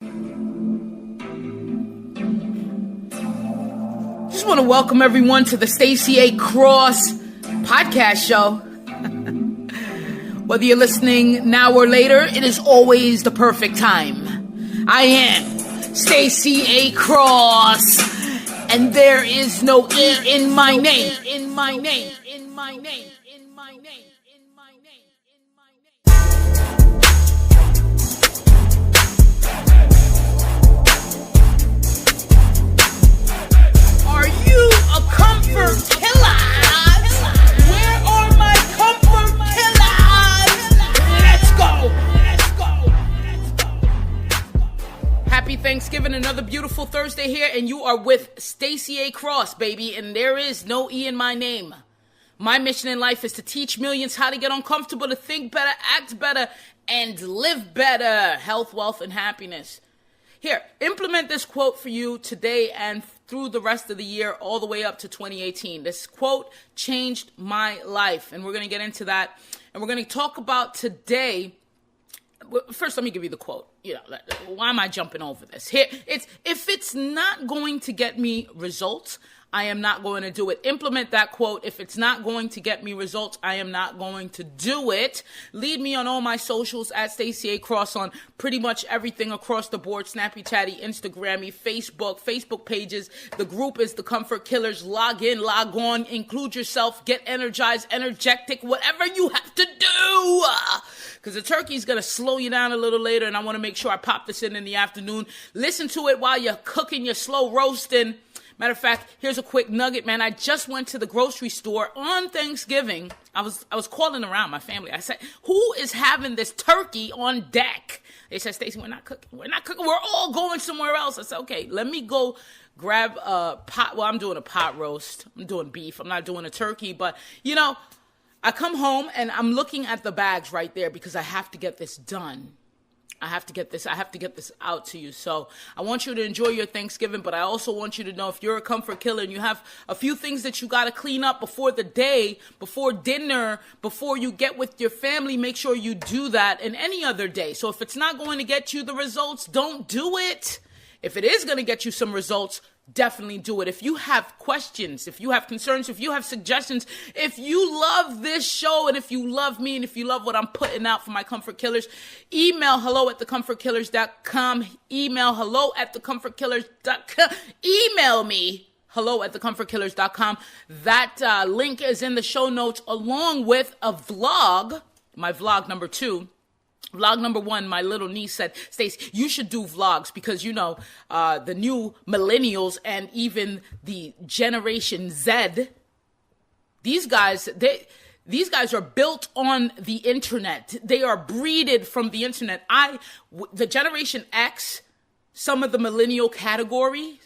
Just want to welcome everyone to the Stacy A podcast show. Whether you're listening now or later, it is always the perfect time. I am Stacy A. and there is no E in my name. Are you a comfort killer? Where are my comfort killers? Let's go. Happy Thanksgiving, another beautiful Thursday here, and you are with Stacy A. baby, and there is no E in my name. My mission in life is to teach millions how to get uncomfortable, to think better, act better, and live better. Health, wealth, and happiness. Here, implement this quote for you today and through the rest of the year, all the way up to 2018. This quote changed my life, and we're going to get into that. And we're going to talk about today. First, let me give you the quote. Why am I jumping over this? Here, if it's not going to get me results, I am not going to do it. Implement that quote. If it's not going to get me results, I am not going to do it. Lead me on all my socials at Stacy A. on pretty much everything across the board. Snappy, Chatty, Instagrammy, Facebook pages. The group is The Comfort Killers. Log in, log on, include yourself, get energized, energetic, whatever you have to do. Because the turkey's going to slow you down a little later, and I want to make sure I pop this in the afternoon. Listen to it while you're cooking your slow roasting. Matter of fact, here's a quick nugget, man. I just went to the grocery store on Thanksgiving. I was calling around my family. I said, who is having this turkey on deck? They said, Stacy, we're not cooking. We're all going somewhere else. I said, okay, let me go grab a pot. Well, I'm doing a pot roast. I'm doing beef. I'm not doing a turkey. But, I come home and I'm looking at the bags right there because I have to get this done. I have to get this out to you. So I want you to enjoy your Thanksgiving, but I also want you to know if you're a comfort killer and you have a few things that you got to clean up before the day, before dinner, before you get with your family, make sure you do that, and any other day. So if it's not going to get you the results, don't do it. If it is going to get you some results, definitely do it. If you have questions, if you have concerns, if you have suggestions, if you love this show and if you love me and if you love what I'm putting out for my comfort killers, email hello@thecomfortkillers.com. Email hello@thecomfortkillers.com. Email me hello@thecomfortkillers.com. That link is in the show notes along with a vlog, my vlog number 2. Vlog number 1, my little niece said, Stace, you should do vlogs because, the new millennials and even the Generation Z, these guys are built on the internet. They are breeded from the internet. The Generation X, some of the millennial category.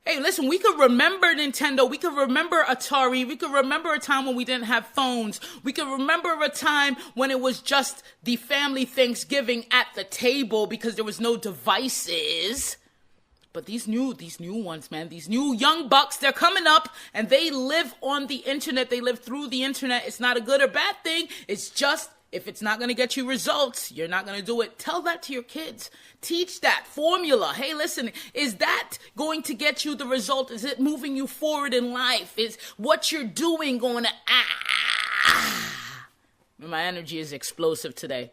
Hey, listen, we could remember Nintendo. We could remember Atari. We could remember a time when we didn't have phones. We could remember a time when it was just the family Thanksgiving at the table because there was no devices. But these new ones, man, these new young bucks, they're coming up and they live on the internet. They live through the internet. It's not a good or bad thing. It's just, if it's not going to get you results, you're not going to do it. Tell that to your kids. Teach that formula. Hey, listen, is that going to get you the result? Is it moving you forward in life? Is what you're doing going to, My energy is explosive today.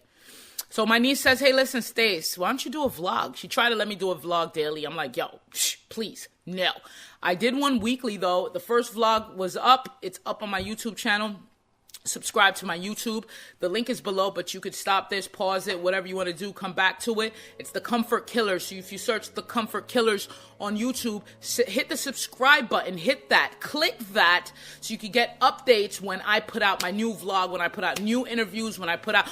So my niece says, hey, listen, Stace, why don't you do a vlog? She tried to let me do a vlog daily. I'm like, yo, please, no. I did one weekly, though. The first vlog was up. It's up on my YouTube channel. Subscribe to my YouTube. The link is below, but you could stop this, pause it, whatever you want to do, come back to it. It's The Comfort Killers. So if you search The Comfort Killers on YouTube, hit the subscribe button, hit that, click that, so you can get updates when I put out my new vlog, when I put out new interviews, when I put out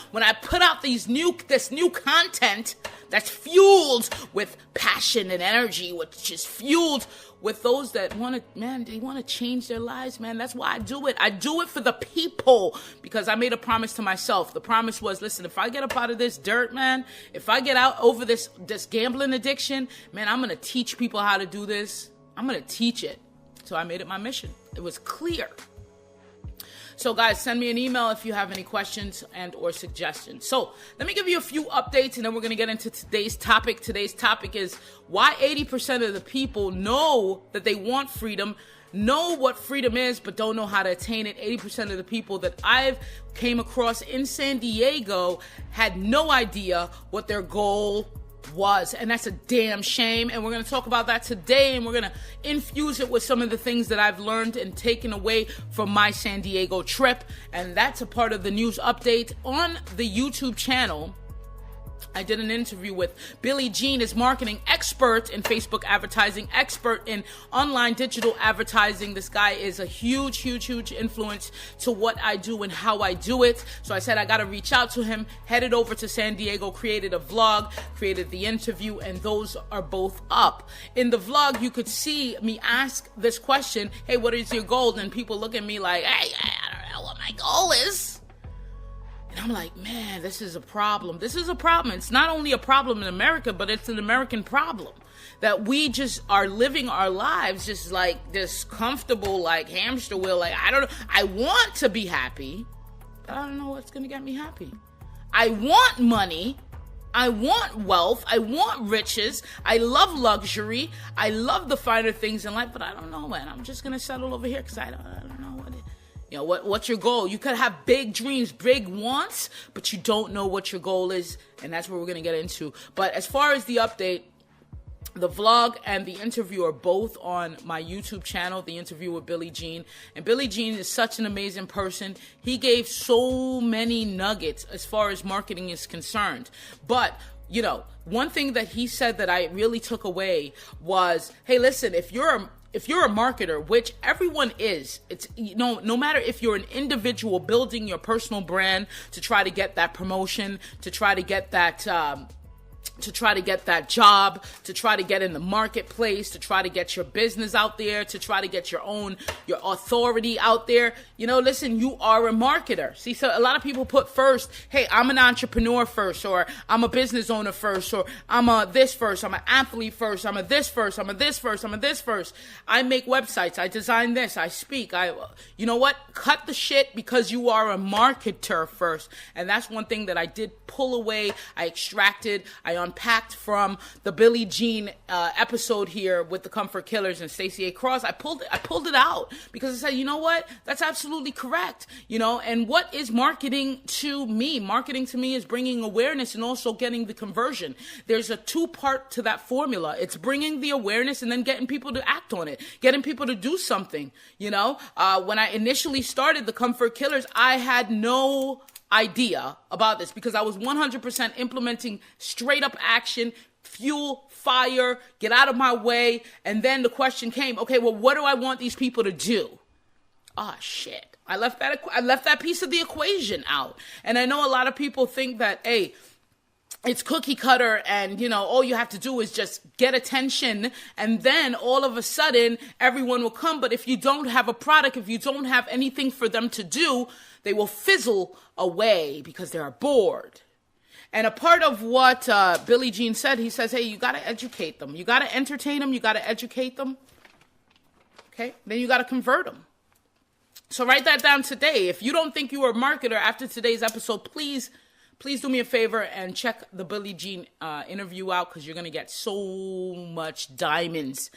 this new content that's fueled with passion and energy, which is fueled with those that want to change their lives, man. That's why I do it. I do it for the people because I made a promise to myself. The promise was, listen, if I get up out of this dirt, man, if I get out over this gambling addiction, man, I'm going to teach people how to do this. I'm going to teach it. So I made it my mission. It was clear. So guys, send me an email if you have any questions and or suggestions. So let me give you a few updates and then we're going to get into today's topic. Today's topic is why 80% of the people know that they want freedom, know what freedom is, but don't know how to attain it. 80% of the people that I've came across in San Diego had no idea what their goal was, and that's a damn shame. And we're going to talk about that today, and we're going to infuse it with some of the things that I've learned and taken away from my San Diego trip. And that's a part of the news update on the YouTube channel. I did an interview with Billy Jean, is marketing expert in Facebook advertising, expert in online digital advertising. This guy is a huge influence to what I do and how I do it. So I said I got to reach out to him, headed over to San Diego, created a vlog, created the interview, and those are both up. In the vlog, you could see me ask this question, hey, what is your goal? And people look at me like, hey, I don't know what my goal is. And I'm like, man, this is a problem. This is a problem. It's not only a problem in America, but it's an American problem. That we just are living our lives just like this comfortable, like hamster wheel. Like, I don't know. I want to be happy, but I don't know what's going to get me happy. I want money. I want wealth. I want riches. I love luxury. I love the finer things in life, but I don't know, man. I'm just going to settle over here because I don't know what it is. You know, what's your goal? You could have big dreams, big wants, but you don't know what your goal is, and that's what we're going to get into. But as far as the update, the vlog and the interview are both on my YouTube channel, the interview with Billy Jean. And Billy Jean is such an amazing person. He gave so many nuggets as far as marketing is concerned. But you know, one thing that he said that I really took away was, hey, listen, if you're a marketer, which everyone is, it's, you know, no matter if you're an individual building your personal brand to try to get that promotion, to try to get that job, to try to get in the marketplace, to try to get your business out there, to try to get your authority out there. You know, listen, you are a marketer. See, so a lot of people put first, hey, I'm an entrepreneur first, or I'm a business owner first, or I'm a this first, I'm an athlete first, I'm a this first, I'm a this first, I'm a this first. I make websites, I design this, I speak, you know what? Cut the shit because you are a marketer first. And that's one thing that I did pull away, I extracted, I unpacked from the Billy Jean episode here with the Comfort Killers and Stacy A. Cross. I pulled it out because I said, you know what? That's absolutely correct. You know, and what is marketing to me? Marketing to me is bringing awareness and also getting the conversion. There's a two-part to that formula. It's bringing the awareness and then getting people to act on it, getting people to do something. You know, when I initially started the Comfort Killers, I had no idea about this because I was 100% implementing straight up action, fuel, fire, get out of my way. And then the question came, okay, well, what do I want these people to do? Oh, shit. I left that piece of the equation out. And I know a lot of people think that, hey, it's cookie cutter and, you know, all you have to do is just get attention and then all of a sudden everyone will come. But if you don't have a product, if you don't have anything for them to do, they will fizzle away because they are bored. And a part of what Billy Jean said, he says, hey, you got to educate them. You got to entertain them. You got to educate them. Okay. Then you got to convert them. So write that down today. If you don't think you are a marketer after today's episode, please do me a favor and check the Billy Jean interview out because you're going to get so much diamonds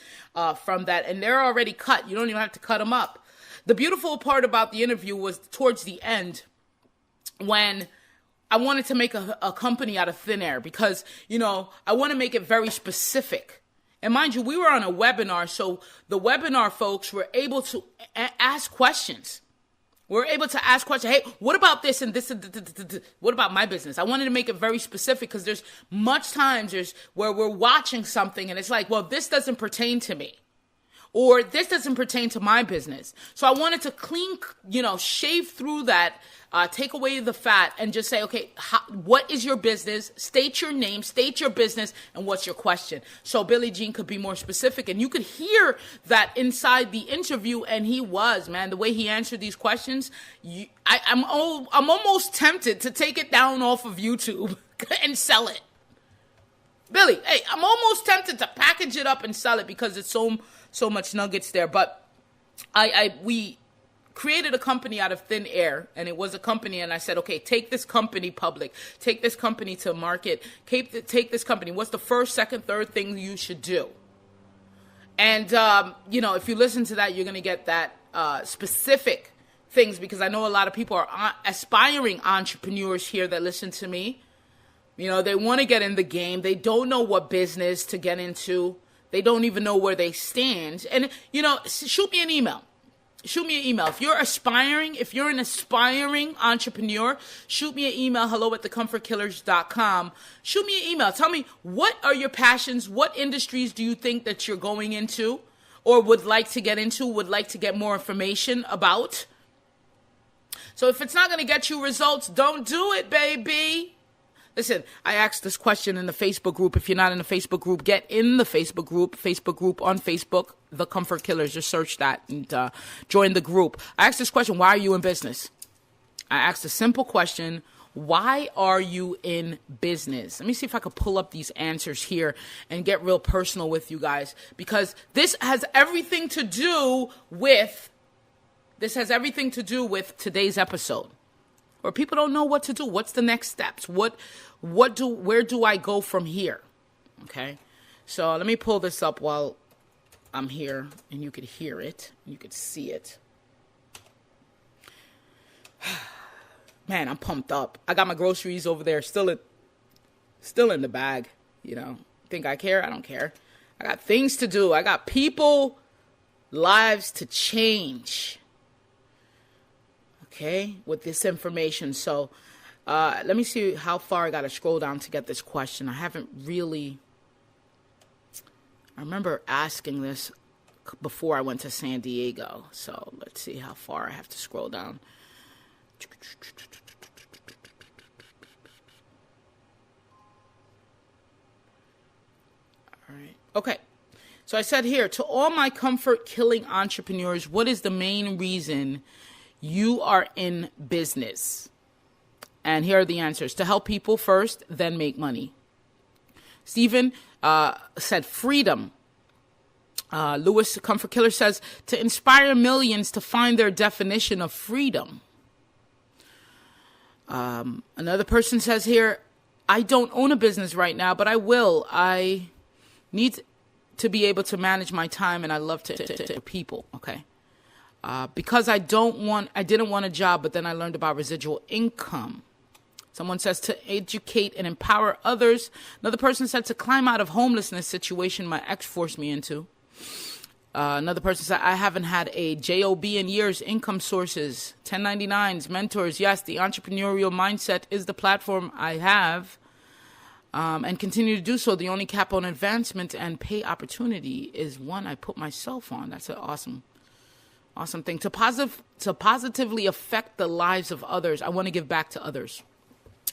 from that. And they're already cut. You don't even have to cut them up. The beautiful part about the interview was towards the end when I wanted to make a company out of thin air because, you know, I want to make it very specific. And mind you, we were on a webinar, so the webinar folks were able to ask questions. We're able to ask questions. Hey, what about this and this? What about my business? I wanted to make it very specific because there's much times where we're watching something and it's like, well, this doesn't pertain to me. Or this doesn't pertain to my business. So I wanted to shave through that, take away the fat and just say, okay, what is your business? State your name, state your business, and what's your question? So Billy Jean could be more specific. And you could hear that inside the interview. And he was, man, the way he answered these questions, I'm almost tempted to take it down off of YouTube and sell it. Billy, hey, I'm almost tempted to package it up and sell it because it's so much nuggets there. But we created a company out of thin air, and it was a company, and I said, okay, take this company public, take this company to market, take this company. What's the first, second, third thing you should do? And, if you listen to that, you're going to get that specific things, because I know a lot of people are aspiring entrepreneurs here that listen to me. They want to get in the game. They don't know what business to get into. They don't even know where they stand. And, shoot me an email. Shoot me an email. If you're an aspiring entrepreneur, shoot me an email, hello@thecomfortkillers.com. Shoot me an email. Tell me, what are your passions? What industries do you think that you're going into or would like to get into, would like to get more information about? So if it's not going to get you results, don't do it, baby. Listen, I asked this question in the Facebook group. If you're not in the Facebook group, get in the Facebook group on Facebook, The Comfort Killers. Just search that and join the group. I asked this question, why are you in business? I asked a simple question, why are you in business? Let me see if I could pull up these answers here and get real personal with you guys, because this has everything to do with today's episode. Or people don't know what to do. What's the next steps? Where do I go from here? Okay. So let me pull this up while I'm here and you could hear it. You could see it. Man, I'm pumped up. I got my groceries over there still in the bag, Think I care? I don't care. I got things to do. I got lives to change. Okay, with this information. So let me see how far I got to scroll down to get this question. I remember asking this before I went to San Diego. So let's see how far I have to scroll down. All right. Okay. So I said here, to all my comfort-killing entrepreneurs, what is the main reason you are in business? And here are the answers. To help people first, then make money. Stephen said freedom. Lewis, the Comfort Killer, says to inspire millions to find their definition of freedom. Another person says here, I don't own a business right now, but I will. I need to be able to manage my time, and I love to people. Okay. Because I didn't want a job, but then I learned about residual income. Someone says to educate and empower others. Another person said to climb out of homelessness situation my ex forced me into. Another person said, I haven't had a job in years. Income sources, 1099s, mentors. Yes, the Entrepreneurial Mindset is the platform I have and continue to do so. The only cap on advancement and pay opportunity is one I put myself on. That's an awesome thing. To positively affect the lives of others, I want to give back to others.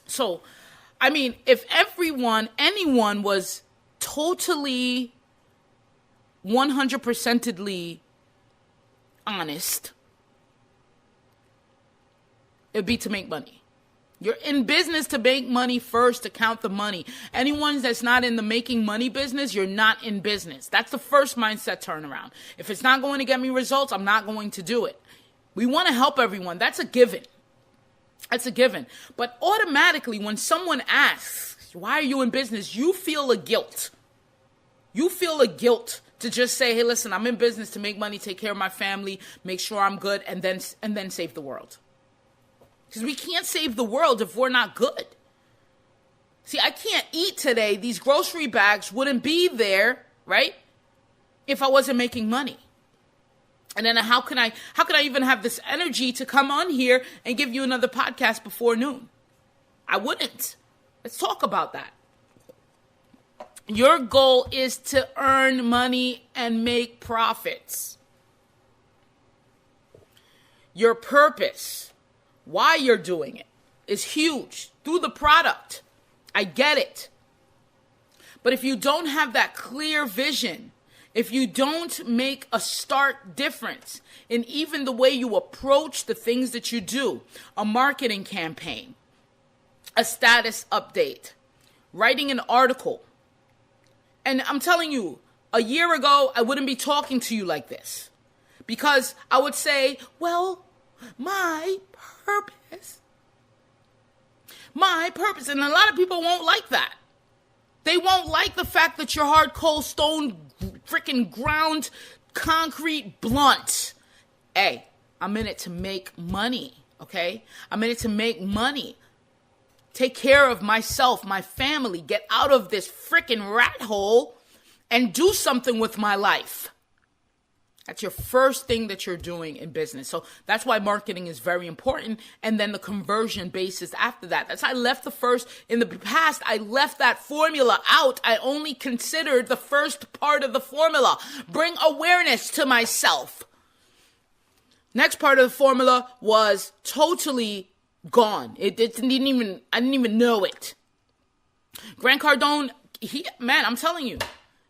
So, if anyone was totally 100%edly honest, it'd be to make money. You're in business to make money first, to count the money. Anyone that's not in the making money business, you're not in business. That's the first mindset turnaround. If it's not going to get me results, I'm not going to do it. We want to help everyone. That's a given. But automatically, when someone asks, why are you in business? You feel a guilt. To just say, hey, listen, I'm in business to make money, take care of my family, make sure I'm good, and then save the world. Because we can't save the world if we're not good. See, I can't eat today. These grocery bags wouldn't be there, right? If I wasn't making money. And then how can I even have this energy to come on here and give you another podcast before noon? I wouldn't. Let's talk about that. Your goal is to earn money and make profits. Your purpose, why you're doing it, is huge. Through the product. I get it. But if you don't have that clear vision, if you don't make a stark difference in even the way you approach the things that you do, a marketing campaign, a status update, writing an article, and I'm telling you, a year ago, I wouldn't be talking to you like this. Because I would say, well, My purpose. My purpose. And a lot of people won't like that. They won't like the fact that you're hard, cold, stone, freaking ground, concrete, blunt. Hey, I'm in it to make money, okay? I'm in it to make money. Take care of myself, my family, get out of this freaking rat hole and do something with my life. That's your first thing that you're doing in business. So that's why marketing is very important. And then the conversion basis after that. That's I left the first, in the past, I left that formula out. I only considered the first part of the formula. Bring awareness to myself. Next part of the formula was totally gone. I didn't even know it. Grant Cardone, I'm telling you.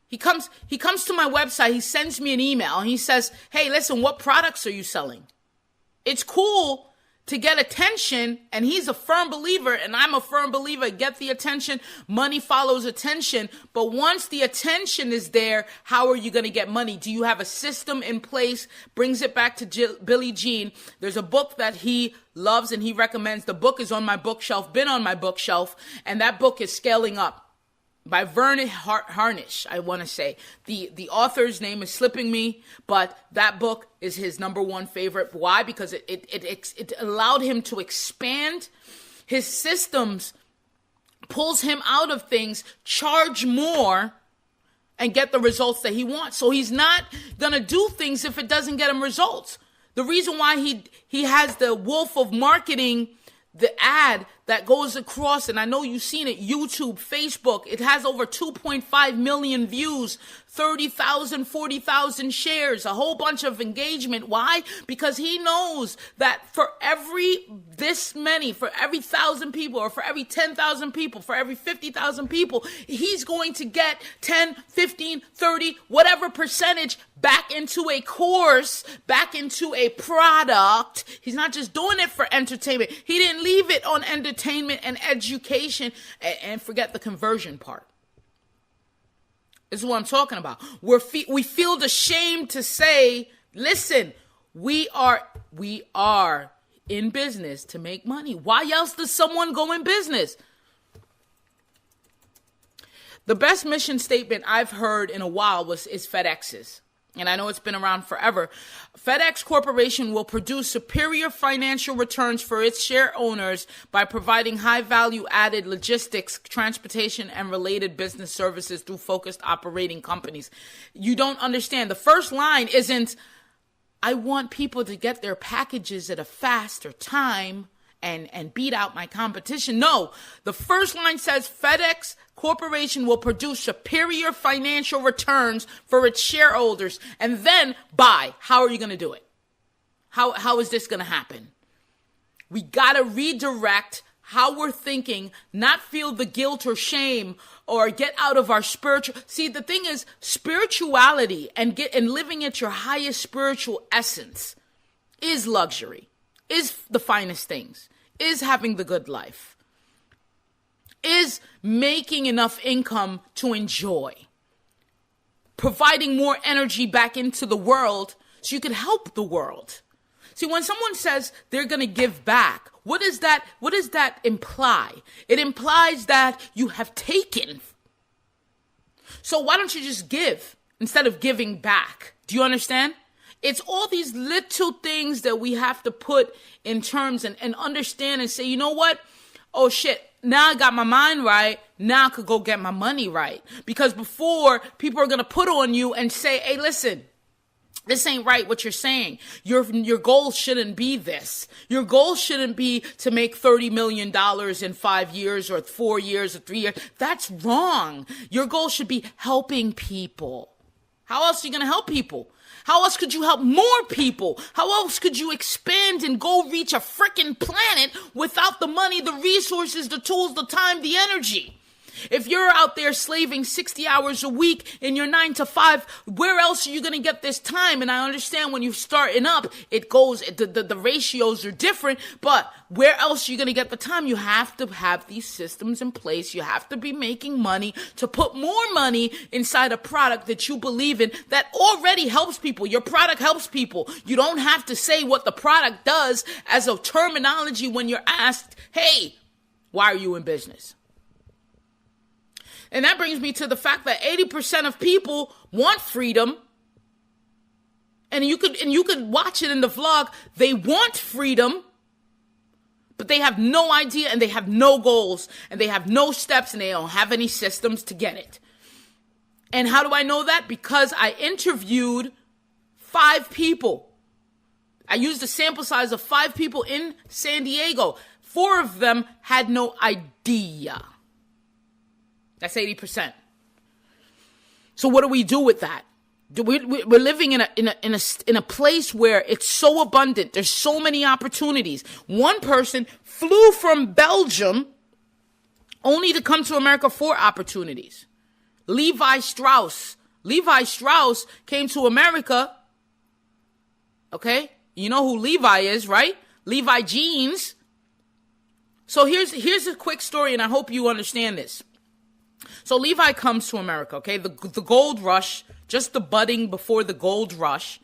He comes to my website, he sends me an email, and he says, hey, listen, what products are you selling? It's cool to get attention, and he's a firm believer, and I'm a firm believer, get the attention, money follows attention, but once the attention is there, how are you going to get money? Do you have a system in place? Brings it back to Billie Jean. There's a book that he loves and he recommends. The book is on my bookshelf, been on my bookshelf, and that book is Scaling Up. By Vernon Harnish, I want to say. The author's name is slipping me, but that book is his number one favorite. Why? Because it allowed him to expand his systems, pulls him out of things, charge more, and get the results that he wants. So he's not going to do things if it doesn't get him results. The reason why he has the Wolf of Marketing, the ad that goes across, and I know you've seen it, YouTube, Facebook, it has over 2.5 million views, 30,000, 40,000 shares, a whole bunch of engagement. Why? Because he knows that for every 1,000 people, or for every 10,000 people, for every 50,000 people, he's going to get 10, 15, 30, whatever percentage back into a course, back into a product. He's not just doing it for entertainment. He didn't leave it on entertainment and education and forget the conversion part. This is what I'm talking about. We feel ashamed to say, listen, we are in business to make money. Why else does someone go in business? The best mission statement I've heard in a while is FedEx's. And I know it's been around forever. FedEx Corporation will produce superior financial returns for its share owners by providing high-value added logistics, transportation, and related business services through focused operating companies. You don't understand. The first line isn't, I want people to get their packages at a faster time and beat out my competition. No, the first line says FedEx Corporation will produce superior financial returns for its shareholders, and then buy. How are you going to do it? How is this going to happen? We got to redirect how we're thinking, not feel the guilt or shame or get out of our spiritual. See, the thing is, spirituality and living at your highest spiritual essence is luxury, is the finest things, is having the good life, is making enough income to enjoy, providing more energy back into the world so you can help the world. See, when someone says they're going to give back, what does that imply? It implies that you have taken. So why don't you just give instead of giving back? Do you understand? It's all these little things that we have to put in terms and understand and say, you know what? Oh shit, now I got my mind right. Now I could go get my money right. Because before, people are going to put on you and say, hey, listen, this ain't right what you're saying. Your goal shouldn't be this. Your goal shouldn't be to make $30 million in 5 years or 4 years or 3 years. That's wrong. Your goal should be helping people. How else are you going to help people? How else could you help more people? How else could you expand and go reach a freaking planet without the money, the resources, the tools, the time, the energy? If you're out there slaving 60 hours a week in your 9 to 5, where else are you going to get this time? And I understand when you're starting up, it goes, the ratios are different, but where else are you going to get the time? You have to have these systems in place. You have to be making money to put more money inside a product that you believe in that already helps people. Your product helps people. You don't have to say what the product does as a terminology when you're asked, hey, why are you in business? And that brings me to the fact that 80% of people want freedom. And you could watch it in the vlog. They want freedom, but they have no idea and they have no goals and they have no steps and they don't have any systems to get it. And how do I know that? Because I interviewed 5 people. I used a sample size of 5 people in San Diego. 4 of them had no idea. That's 80%. So what do we do with that? We're living in a place where it's so abundant. There's so many opportunities. One person flew from Belgium only to come to America for opportunities. Levi Strauss. Levi Strauss came to America. Okay? You know who Levi is, right? Levi jeans. So here's a quick story, and I hope you understand this. So Levi comes to America, okay? The gold rush, just the budding before the gold rush.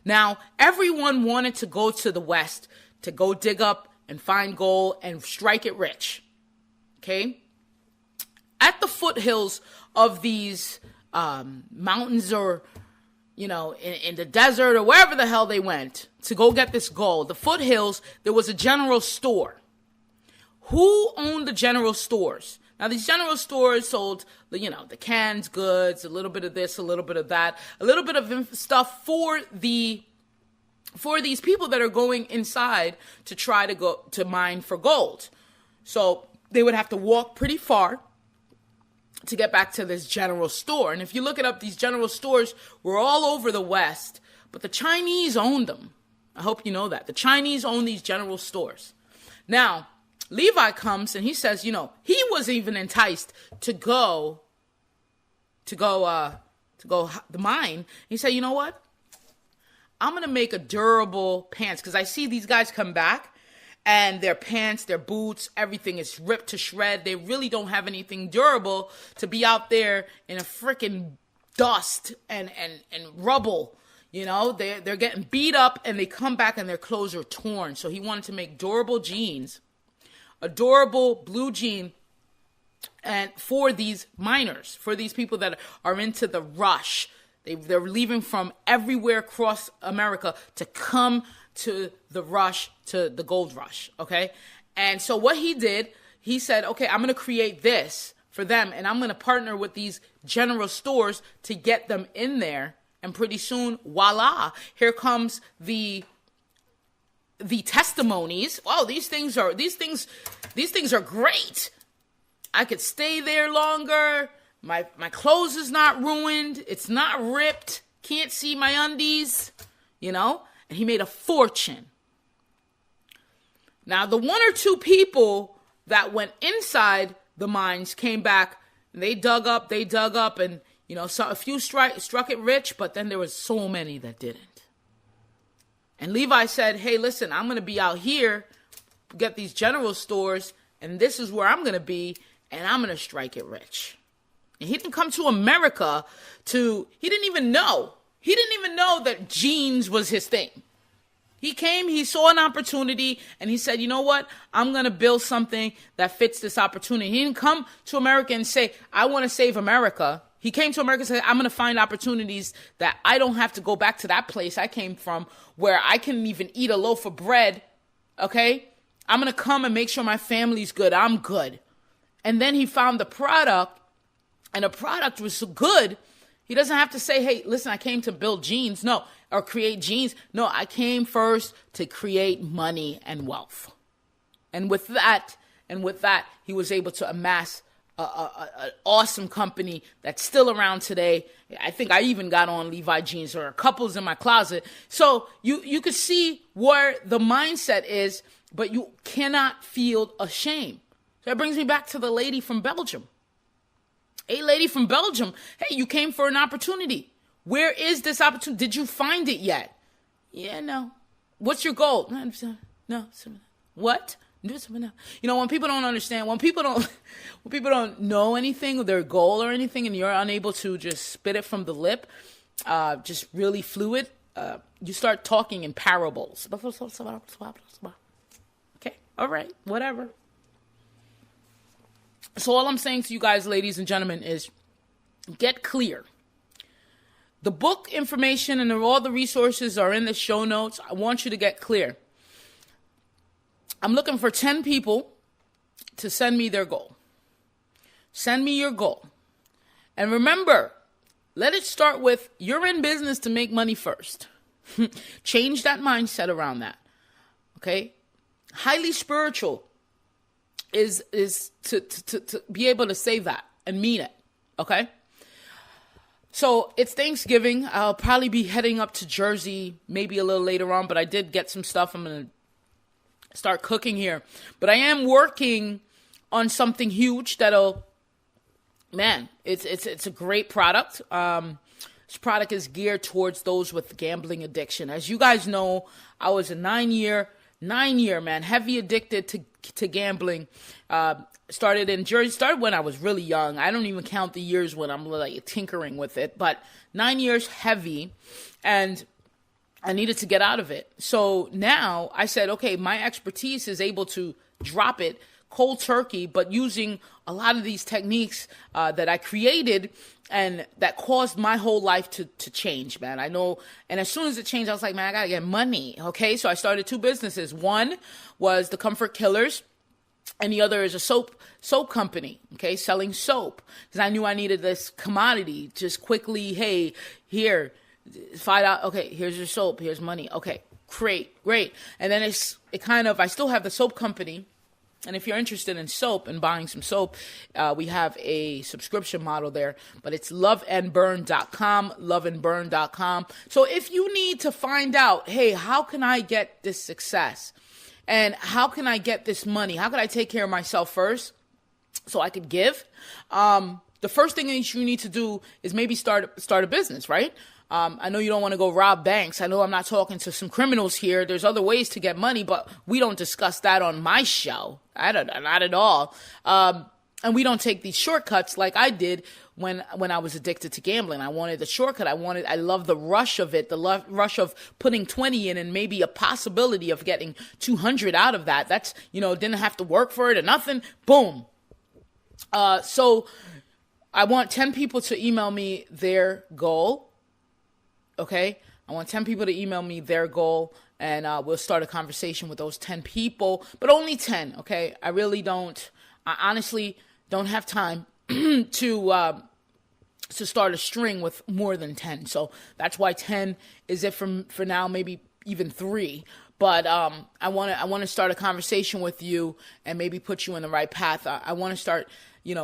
Now, everyone wanted to go to the West to go dig up and find gold and strike it rich, okay? At the foothills of these mountains or, in the desert or wherever the hell they went to go get this gold, the foothills, there was a general store. Who owned the general stores? Now, these general stores sold, the canned goods, a little bit of this, a little bit of that, a little bit of stuff for these people that are going inside to try to go to mine for gold. So they would have to walk pretty far to get back to this general store. And if you look it up, these general stores were all over the West, but the Chinese owned them. I hope you know that. The Chinese own these general stores. Now, Levi comes and he says, he was even enticed to go the mine. He said, you know what? I'm going to make a durable pants because I see these guys come back and their pants, their boots, everything is ripped to shred. They really don't have anything durable to be out there in a freaking dust and rubble. They're getting beat up and they come back and their clothes are torn. So he wanted to make durable jeans. Adorable blue jean, and for these miners, for these people that are into the rush. They're leaving from everywhere across America to come to the rush, to the gold rush, okay? And so what he did, he said, okay, I'm going to create this for them, and I'm going to partner with these general stores to get them in there, and pretty soon, voila, here comes the testimonies. Oh, these things are great. I could stay there longer. My clothes is not ruined. It's not ripped. Can't see my undies, And he made a fortune. Now, the 1 or 2 people that went inside the mines came back and they dug up and, so a few struck it rich, but then there was so many that didn't. And Levi said, hey, listen, I'm going to be out here, get these general stores, and this is where I'm going to be, and I'm going to strike it rich. And he didn't come to America he didn't even know that jeans was his thing. He came, he saw an opportunity, and he said, you know what? I'm going to build something that fits this opportunity. He didn't come to America and say, I want to save America. He came to America and said, I'm going to find opportunities that I don't have to go back to that place I came from where I couldn't even eat a loaf of bread, okay? I'm going to come and make sure my family's good. I'm good. And then he found the product, and the product was so good, he doesn't have to say, hey, listen, I came to build jeans. No, or create jeans. No, I came first to create money and wealth. And with that, he was able to amass an awesome company that's still around today. I think I even got on Levi jeans. There are couples in my closet. So you could see where the mindset is, but you cannot feel ashamed. So that brings me back to the lady from Belgium. Hey, lady from Belgium, hey, you came for an opportunity. Where is this opportunity? Did you find it yet? Yeah, no. What's your goal? No. What? Do something else. You know, when people don't understand, when people don't know anything, their goal or anything, and you're unable to just spit it from the lip, just really fluid, you start talking in parables. Okay, all right, whatever. So all I'm saying to you guys, ladies and gentlemen, is get clear. The book information and all the resources are in the show notes. I want you to get clear. I'm looking for 10 people to send me their goal. Send me your goal. And remember, let it start with you're in business to make money first. Change that mindset around that. Okay? Highly spiritual is to be able to say that and mean it. Okay? So it's Thanksgiving. I'll probably be heading up to Jersey maybe a little later on, but I did get some stuff. I'm going to start cooking here. But I am working on something huge that'll, man, it's a great product. This product is geared towards those with gambling addiction. As you guys know, I was a 9-year, man, heavy addicted to gambling. Started in Jersey, started when I was really young. I don't even count the years when I'm like tinkering with it, but 9 years heavy, and I needed to get out of it. So now I said, okay, my expertise is able to drop it cold turkey, but using a lot of these techniques that I created and that caused my whole life to change, man. I know. And as soon as it changed, I was like, man, I got to get money. Okay. So I started 2 businesses. One was the Comfort Killers, and the other is a soap company, okay, selling soap. Because I knew I needed this commodity just quickly. Hey, here, $5. Okay, here's your soap. Here's money. Okay, great. And then I still have the soap company. And if you're interested in soap and buying some soap, we have a subscription model there. But it's loveandburn.com, So if you need to find out, hey, how can I get this success? And how can I get this money? How can I take care of myself first so I could give? The first thing that you need to do is maybe start a business, right? I know you don't want to go rob banks. I know I'm not talking to some criminals here. There's other ways to get money, but we don't discuss that on my show. Not at all. And we don't take these shortcuts like I did when I was addicted to gambling. I wanted the shortcut. I love the rush of it, the rush of putting 20 in and maybe a possibility of getting 200 out of that. That's, didn't have to work for it or nothing. Boom. So I want 10 people to email me their goal. Okay. I want 10 people to email me their goal, and we'll start a conversation with those 10 people, but only 10. Okay. I honestly don't have time to start a string with more than 10. So that's why 10 is it for now, maybe even 3. But I want to start a conversation with you and maybe put you in the right path. I want to start,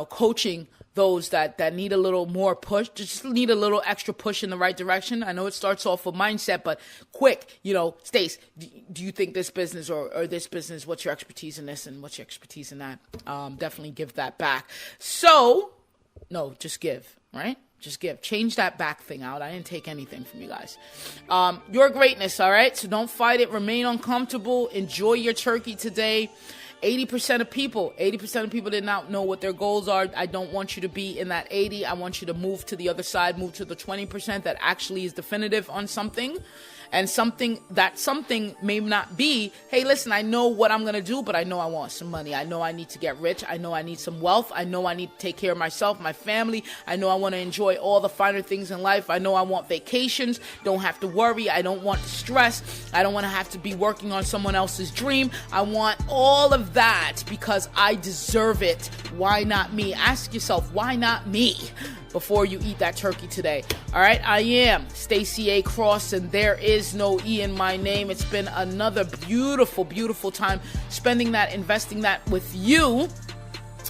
coaching those that need a little more push, just need a little extra push in the right direction. I know it starts off with mindset, but quick, Stace, do you think this business or this business, what's your expertise in this and what's your expertise in that? Definitely give that back. So, no, just give, right? Just give. Change that back thing out. I didn't take anything from you guys. Your greatness, all right? So don't fight it. Remain uncomfortable. Enjoy your turkey today. 80% of people did not know what their goals are. I don't want you to be in that 80. I want you to move to the other side, move to the 20% that actually is definitive on something. And something may not be, hey, listen, I know what I'm going to do, but I know I want some money. I know I need to get rich. I know I need some wealth. I know I need to take care of myself, my family. I know I want to enjoy all the finer things in life. I know I want vacations. Don't have to worry. I don't want stress. I don't want to have to be working on someone else's dream. I want all of that because I deserve it. Why not me? Ask yourself, why not me? Before you eat that turkey today. All right, I am Stacy A. Cross, and there is no E in my name. It's been another beautiful, beautiful time spending that, investing that with you.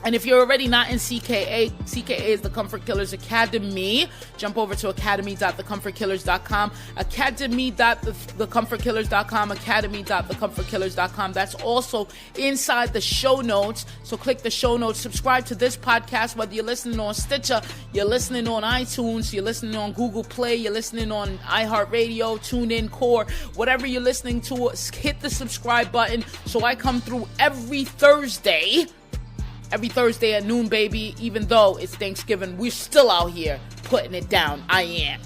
And if you're already not in CKA, CKA is the Comfort Killers Academy. Jump over to academy.thecomfortkillers.com, academy.thecomfortkillers.com, academy.thecomfortkillers.com. That's also inside the show notes. So click the show notes. Subscribe to this podcast, whether you're listening on Stitcher, you're listening on iTunes, you're listening on Google Play, you're listening on iHeartRadio, TuneIn, Core, whatever you're listening to, hit the subscribe button so I come through every Thursday at noon, baby. Even though it's Thanksgiving, we're still out here putting it down. I am.